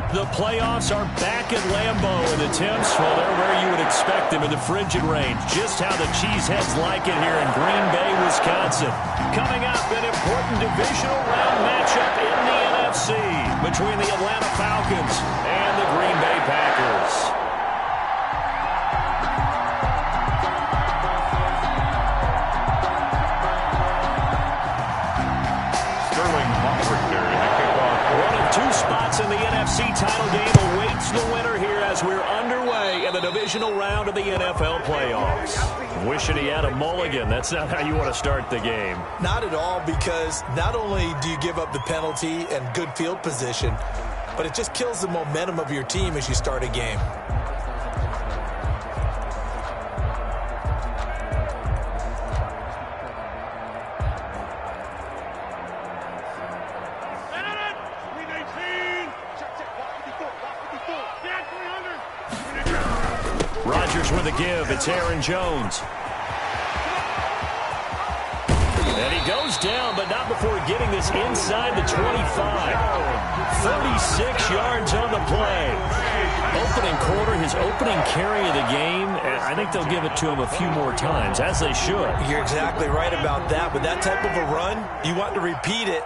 The playoffs are back at Lambeau, and the temps, well, they're where you would expect them in the frigid range. Just how the Cheeseheads like it here in Green Bay, Wisconsin. Coming up, an important divisional round matchup in the NFC between the Atlanta Falcons and the Green Bay Packers. Two spots in the NFC title game awaits the winner here as we're underway in the divisional round of the NFL playoffs. Wishing he had a mulligan. That's not how you want to start the game. Not at all, because not only do you give up the penalty and good field position, but it just kills the momentum of your team as you start a game. With a give, it's Aaron Jones. And he goes down, but not before getting this inside the 25. 36 yards on the play. Opening quarter, his opening carry of the game, and I think they'll give it to him a few more times, as they should. You're exactly right about that. With that type of a run, you want to repeat it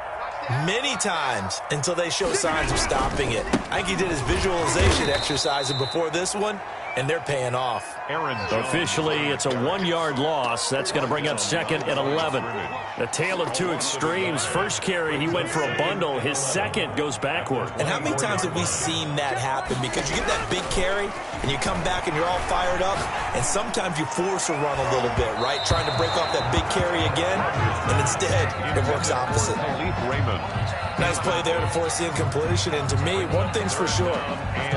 many times until they show signs of stopping it. I think he did his visualization exercise before this one, and they're paying off. Officially, it's a 1-yard loss. That's going to bring up second and 11. The tale of two extremes. First carry, he went for a bundle. His second goes backward. And how many times have we seen that happen? Because you get that big carry, and you come back and you're all fired up, and sometimes you force a run a little bit, right? Trying to break off that big carry again, and instead, it works opposite. Nice play there to force the incompletion. And to me, one thing's for sure.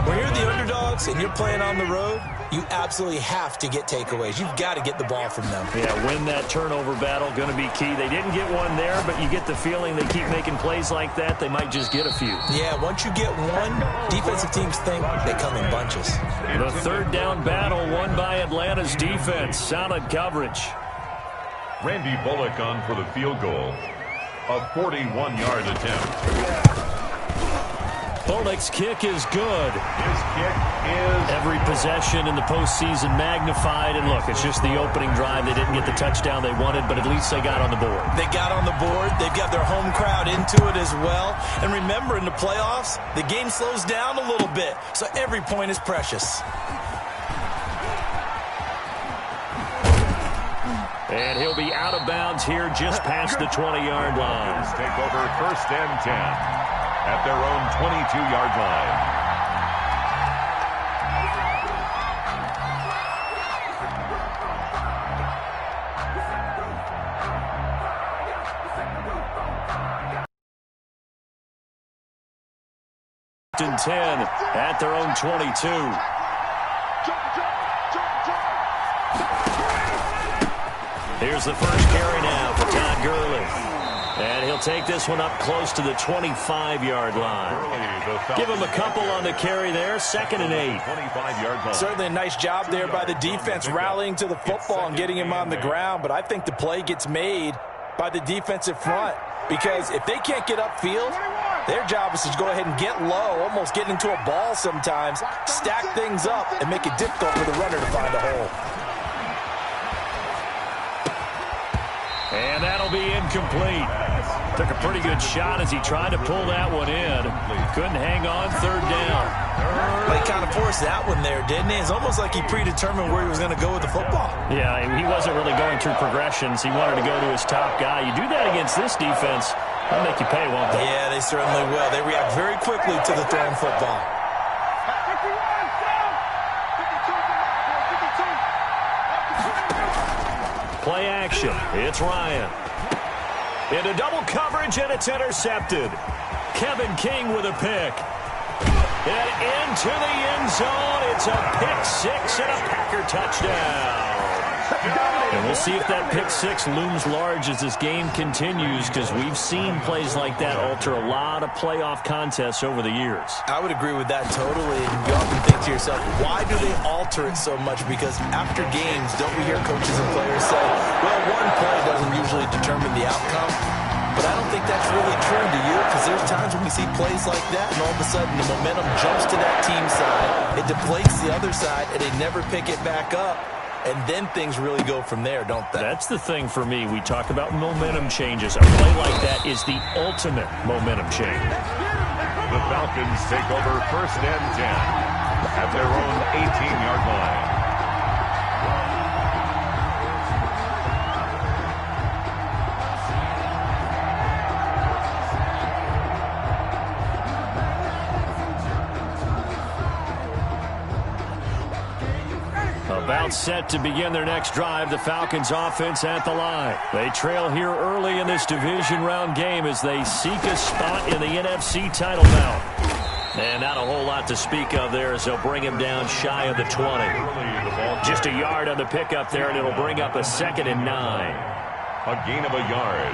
When you're the underdogs and you're playing on the road, you absolutely have to get takeaways. You've got to get the ball from them. Yeah, win that turnover battle, going to be key. They didn't get one there, but you get the feeling they keep making plays like that, they might just get a few. Yeah, once you get one, defensive teams think they come in bunches. The third down battle won by Atlanta's defense. Solid coverage. Randy Bullock on for the field goal. A 41-yard attempt. Bullock's kick is good. His kick is... Every possession in the postseason magnified. And look, it's just the opening drive. They didn't get the touchdown they wanted, but at least they got on the board. They got on the board. They've got their home crowd into it as well. And remember, in the playoffs, the game slows down a little bit. So every point is precious. And he'll be out of bounds here just past the 20-yard line. Take over first and 10 at their own 22-yard line. And 10 at their own 22. Here's the first carry now for Todd Gurley. And he'll take this one up close to the 25-yard line. Give him a couple on the carry there. 2nd and 8. 25-yard line. Certainly a nice job there by the defense rallying to the football and getting him on the ground. But I think the play gets made by the defensive front. Because if they can't get upfield, their job is to go ahead and get low, almost get into a ball sometimes, stack things up, and make it difficult for the runner to find a hole. And that'll be incomplete. Took a pretty good shot as he tried to pull that one in. Couldn't hang on. 3rd down. Well, he kind of forced that one there, didn't he? It's almost like he predetermined where he was going to go with the football. Yeah, he wasn't really going through progressions. He wanted to go to his top guy. You do that against this defense, they'll make you pay, won't they? Yeah, they certainly will. They react very quickly to the thrown football. Play action. It's Ryan. Into double coverage, and it's intercepted. Kevin King with a pick. And into the end zone. It's a pick-6 and a Packer touchdown. And we'll see if that pick-6 looms large as this game continues, because we've seen plays like that alter a lot of playoff contests over the years. I would agree with that totally. And you often think to yourself, why do they alter it so much? Because after games, don't we hear coaches and players say, well, one play doesn't usually determine the outcome? but I don't think that's really true, do you? Because there's times when we see plays like that, and all of a sudden the momentum jumps to that team side, it deflates the other side, and they never pick it back up. And then things really go from there, don't they? That's the thing for me. We talk about momentum changes. A play like that is the ultimate momentum change. The Falcons take over 1st and 10 at their own 18-yard line. About set to begin their next drive, the Falcons offense at the line. They trail here early in this division round game as they seek a spot in the NFC title bout. And not a whole lot to speak of there as they'll bring him down shy of the 20. Just a yard on the pickup there, and it'll bring up a 2nd and 9. A gain of a yard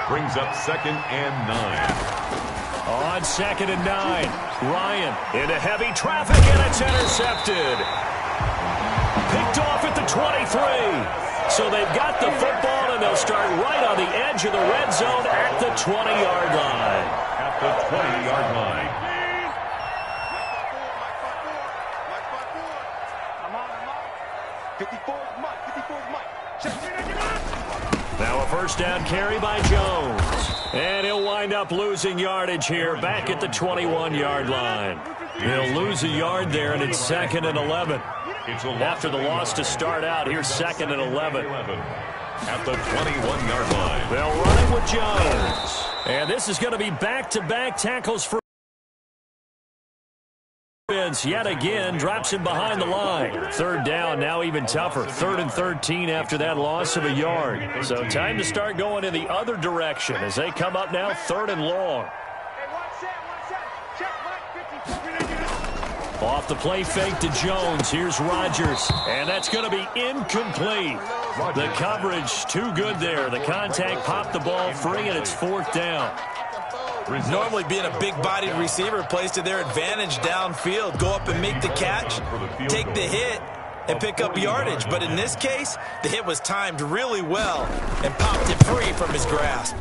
brings up 2nd and 9. On 2nd and 9, Ryan into heavy traffic, and it's intercepted. Picked off at the 23. So they've got the football, and they'll start right on the edge of the red zone at the 20-yard line. At the 20-yard line. Now a first down carry by Jones. And he'll wind up losing yardage here back at the 21-yard line. He'll lose a yard there, and it's 2nd and 11. After the loss to start out, here's 2nd and 11. At the 21-yard line. They'll run it with Jones. And this is going to be back-to-back tackles for yet again, drops him behind the line. 3rd down, now even tougher. 3rd and 13 after that loss of a yard. So time to start going in the other direction as they come up now 3rd and long. Off the play fake to Jones. Here's Rodgers. And that's going to be incomplete. The coverage too good there. The contact popped the ball free, and it's 4th down. Normally being a big-bodied receiver plays to their advantage downfield. Go up and make the catch, take the hit, and pick up yardage. But in this case, the hit was timed really well and popped it free from his grasp.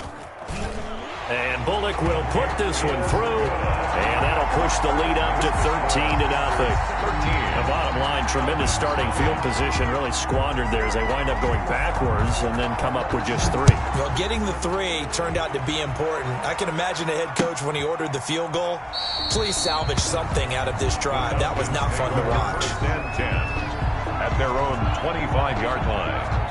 And Bullock will put this one through, and that'll push the lead up to 13-0. The bottom line, tremendous starting field position, really squandered there as they wind up going backwards and then come up with just 3. Well, getting the 3 turned out to be important. I can imagine the head coach when he ordered the field goal. Please salvage something out of this drive. That was not fun to watch. 10 at their own 25-yard line.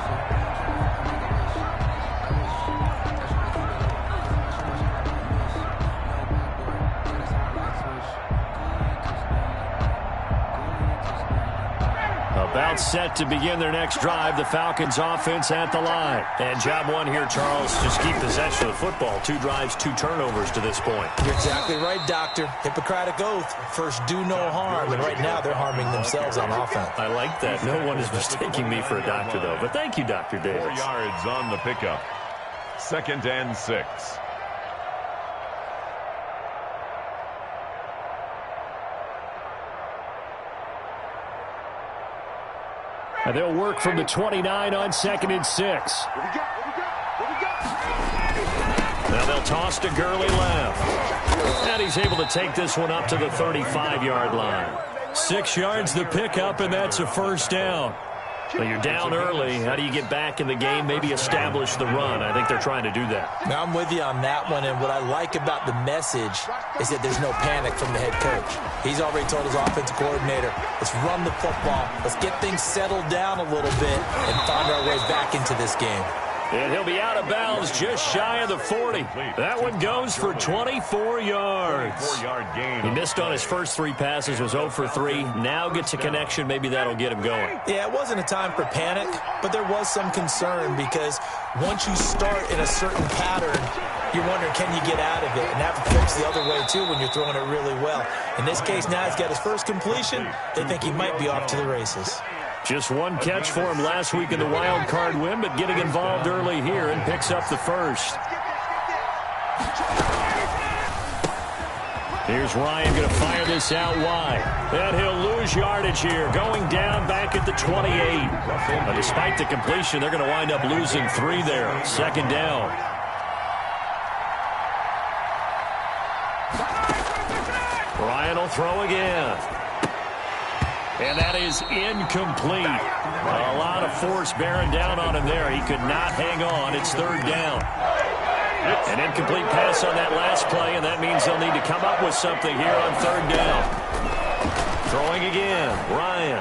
About set to begin their next drive, the Falcons offense at the line. And job one here, Charles, just keep possession of the football. 2 drives, 2 turnovers to this point. You're exactly right, Doctor. Hippocratic oath. First, do no harm. And right now, they're harming themselves on offense. I like that. No one is mistaking me for a doctor, though. But thank you, Dr. Davis. 4 yards on the pickup. 2nd and 6. And they'll work from the 29 on 2nd and 6. Now they'll toss to Gurley left. And he's able to take this one up to the 35-yard line. 6 yards the pickup, and that's a 1st down. Well, you're down early. How do you get back in the game? Maybe establish the run. I think they're trying to do that. Now, I'm with you on that one, and what I like about the message is that there's no panic from the head coach. He's already told his offensive coordinator, let's run the football, let's get things settled down a little bit and find our way back into this game. And he'll be out of bounds just shy of the 40. That one goes for 24 yards. 4-yard gain. He missed on his first 3 passes, was 0 for 3. Now gets a connection. Maybe that'll get him going. Yeah, it wasn't a time for panic, but there was some concern because once you start in a certain pattern, you're wondering, can you get out of it? And that flips the other way, too, when you're throwing it really well. In this case, now he's got his first completion. They think he might be off to the races. Just 1 catch for him last week in the wild card win, but getting involved early here and picks up the first. Here's Ryan going to fire this out wide. And he'll lose yardage here, going down back at the 28. Now, despite the completion, they're going to wind up losing 3 there. 2nd down. They'll throw again. And that is incomplete. A lot of force bearing down on him there. He could not hang on. It's third down. An incomplete pass on that last play, and that means they'll need to come up with something here on third down. Throwing again, Ryan.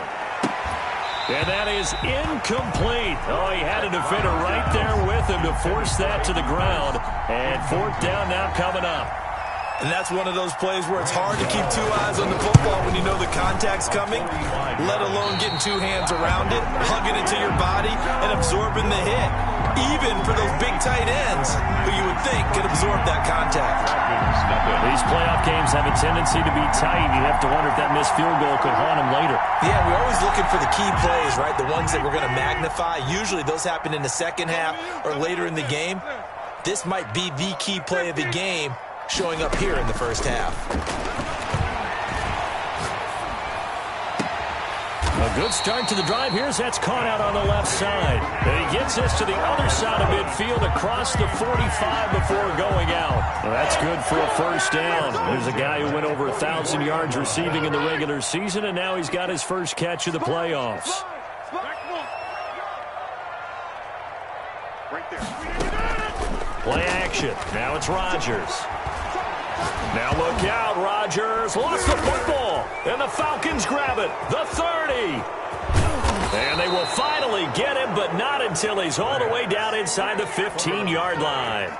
And that is incomplete. Oh, he had a defender right there with him to force that to the ground. And fourth down now coming up. And that's one of those plays where it's hard to keep two eyes on the football when you know the contact's coming, let alone getting two hands around it, hugging it to your body, and absorbing the hit. Even for those big tight ends who you would think could absorb that contact. These playoff games have a tendency to be tight. You have to wonder if that missed field goal could haunt him later. Yeah, we're always looking for the key plays, right? The ones that we're going to magnify. Usually those happen in the second half or later in the game. This might be the key play of the game, showing up here in the first half. A good start to the drive. Here's that's caught out on the left side. And he gets us to the other side of midfield across the 45 before going out. Well, that's good for a first down. There's a guy who went over 1,000 yards receiving in the regular season, and now he's got his first catch of the playoffs. Play action. Now it's Rodgers. Now look out, Rodgers lost the football, and the Falcons grab it, the 30. And they will finally get him, but not until he's all the way down inside the 15-yard line.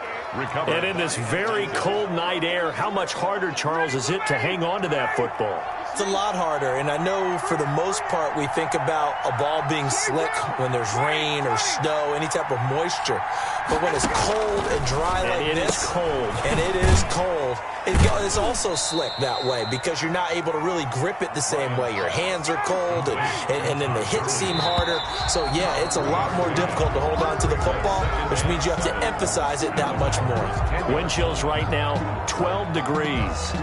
And in this very cold night air, how much harder, Charles, is it to hang on to that football? It's a lot harder, and I know for the most part we think about a ball being slick when there's rain or snow, any type of moisture. But when it's cold and dry like this, and it is cold, it's also slick that way because you're not able to really grip it the same way. Your hands are cold, and then the hits seem harder. So, yeah, it's a lot more difficult to hold on to the football, which means you have to emphasize it that much more. Wind chills right now, 12 degrees.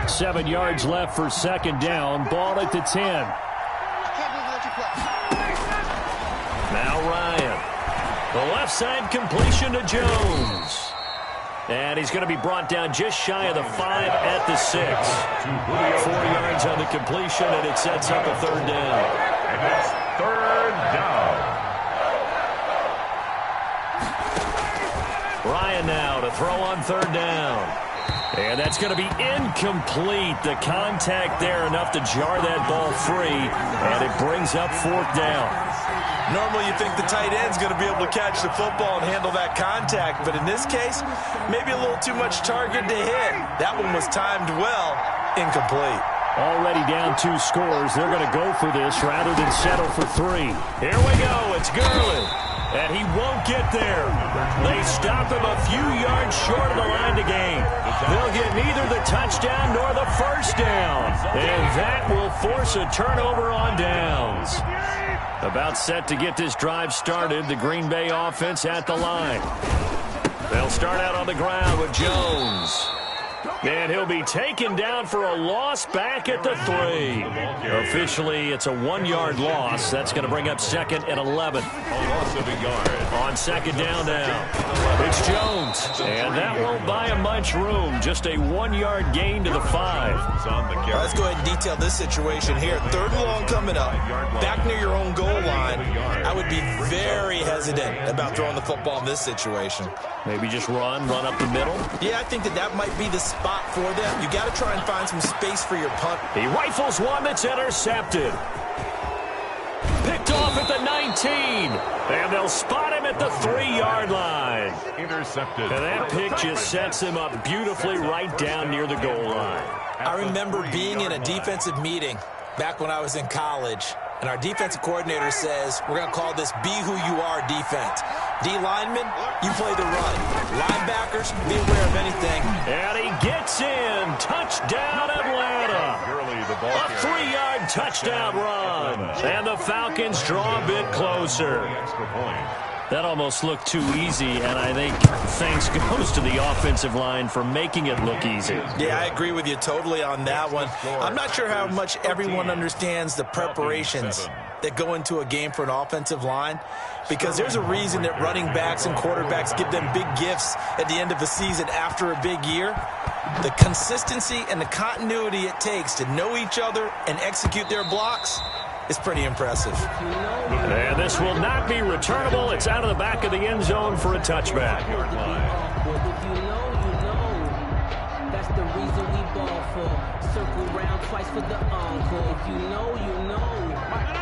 7 yards left for second down. Ball at the 10. Now Ryan. The left side completion to Jones. And he's going to be brought down just shy of the 5 at the 6. 4 yards on the completion, and it sets up a third down. And it's third down. Ryan now to throw on third down. And that's going to be incomplete. The contact there enough to jar that ball free, and it brings up fourth down. Normally you think the tight end's going to be able to catch the football and handle that contact, but in this case, maybe a little too much target to hit. That one was timed well, incomplete. Already down 2 scores. They're going to go for this rather than settle for 3. Here we go. It's Gurley. And he won't get there. They stop him a few yards short of the line to gain. They'll get neither the touchdown nor the first down. And that will force a turnover on downs. About set to get this drive started, the Green Bay offense at the line. They'll start out on the ground with Jones. And he'll be taken down for a loss back at the 3. Officially, it's a 1-yard loss. That's going to bring up second and 11. A loss of a yard. On second down now, it's Jones. And that won't buy him much room. Just a 1-yard gain to the 5. Let's go ahead and detail this situation here. Third and long coming up. Back near your own goal line. I would be very hesitant about throwing the football in this situation. Maybe just run up the middle. Yeah, I think that might be the spot for them. You got to try and find some space for your punt. He rifles one that's intercepted. Picked off at the 19. And they'll spot him at the 3-yard line. Intercepted. And that pick just sets him up beautifully right down near the goal line. I remember being in a defensive meeting back when I was in college, and our defensive coordinator says, we're going to call this Be Who You Are defense. D linemen, you play the run. Linebackers, be aware of anything. And he gets in. Touchdown, Atlanta. A 3-yard touchdown run. And the Falcons draw a bit closer. That almost looked too easy, and I think thanks goes to the offensive line for making it look easy. Yeah, I agree with you totally on that one. I'm not sure how much everyone understands the preparations that go into a game for an offensive line, because there's a reason that running backs and quarterbacks give them big gifts at the end of the season after a big year. The consistency and the continuity it takes to know each other and execute their blocks is pretty impressive. And this will not be returnable. It's out of the back of the end zone for a touchback. That's the reason we ball for. Circle round twice for the encore. If you know, you know.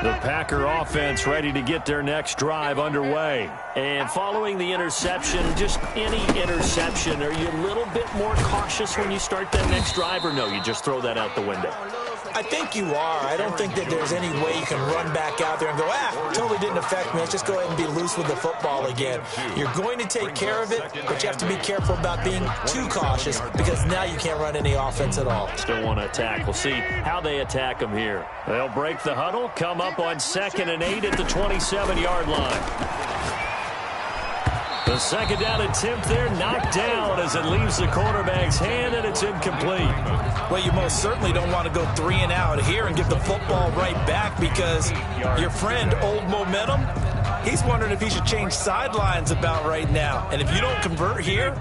The Packer offense ready to get their next drive underway. And following the interception, just any interception, are you a little bit more cautious when you start that next drive, or no, you just throw that out the window? I think you are. I don't think that there's any way you can run back out there and go, totally didn't affect me. Let's just go ahead and be loose with the football again. You're going to take care of it, but you have to be careful about being too cautious, because now you can't run any offense at all. Still want to attack. We'll see how they attack them here. They'll break the huddle, come up on 2nd and 8 at the 27-yard line. The second down attempt there knocked down as it leaves the quarterback's hand, and it's incomplete. Well, you most certainly don't want to go 3 and out here and give the football right back, because your friend, Old Momentum, he's wondering if he should change sidelines about right now. And if you don't convert here,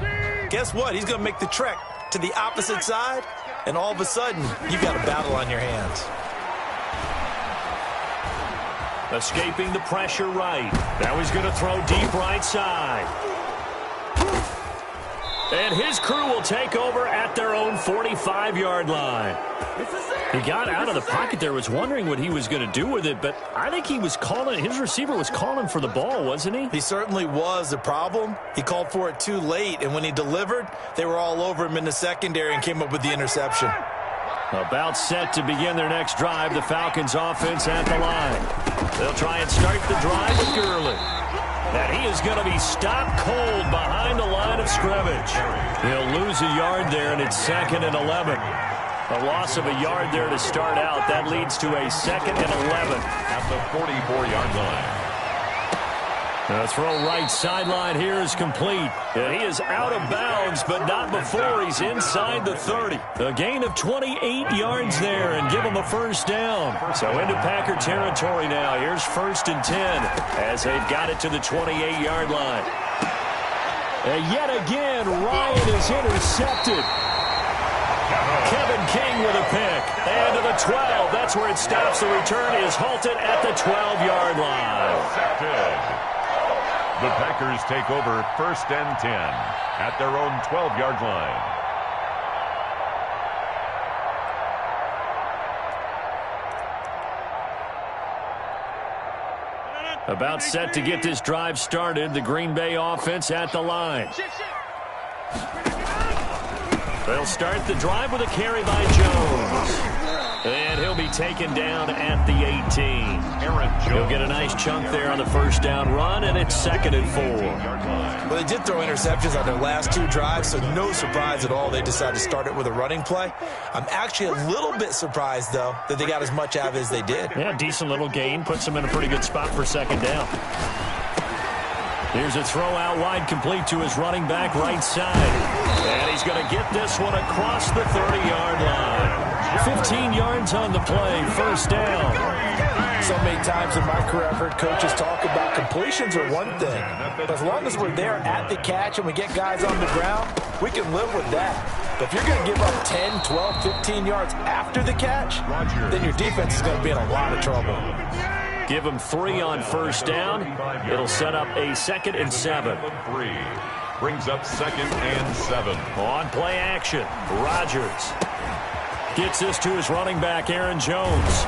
guess what? He's going to make the trek to the opposite side, and all of a sudden, you've got a battle on your hands. Escaping the pressure right. Now he's going to throw deep right side. And his crew will take over at their own 45-yard line. He got out of the pocket there, was wondering what he was going to do with it, but I think he was calling, his receiver was calling for the ball, wasn't he? He certainly was. The problem, he called for it too late, and when he delivered, they were all over him in the secondary and came up with the interception. About set to begin their next drive, the Falcons offense at the line. They'll try and start the drive with Gurley. And he is going to be stopped cold behind the line of scrimmage. He'll lose a yard there, and it's 2nd and 11. A loss of a yard there to start out. That leads to a 2nd and 11. At the 44-yard line. The throw right sideline here is complete. And he is out of bounds, but not before he's inside the 30. A gain of 28 yards there, and give him a first down. So into Packer territory now. Here's 1st and 10 as they've got it to the 28-yard line. And yet again, Ryan is intercepted. Kevin King with a pick. And to the 12. That's where it stops. The return is halted at the 12-yard line. The Packers take over 1st and 10 at their own 12-yard line. About set to get this drive started, the Green Bay offense at the line. They'll start the drive with a carry by Jones. And he'll be taken down at the 18. He'll get a nice chunk there on the first down run, and it's 2nd and 4. Well, they did throw interceptions on their last 2 drives, so no surprise at all they decided to start it with a running play. I'm actually a little bit surprised, though, that they got as much out of it as they did. Yeah, decent little gain. Puts them in a pretty good spot for 2nd down. Here's a throw out wide, complete to his running back right side. And he's going to get this one across the 30-yard line. 15 yards on the play, first down. So many times in my career, I've heard coaches talk about completions are one thing. But as long as we're there at the catch and we get guys on the ground, we can live with that. But if you're going to give up 10, 12, 15 yards after the catch, then your defense is going to be in a lot of trouble. Give him 3 on first down. It'll set up a 2nd and 7. 3 brings up 2nd and 7. On play action, Rodgers gets this to his running back, Aaron Jones.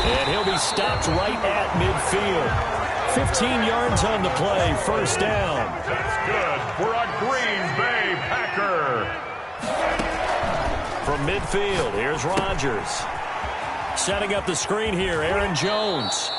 And he'll be stopped right at midfield. 15 yards on the play, first down. That's good for a Green Bay Packer. From midfield, here's Rodgers. Setting up the screen here, Aaron Jones.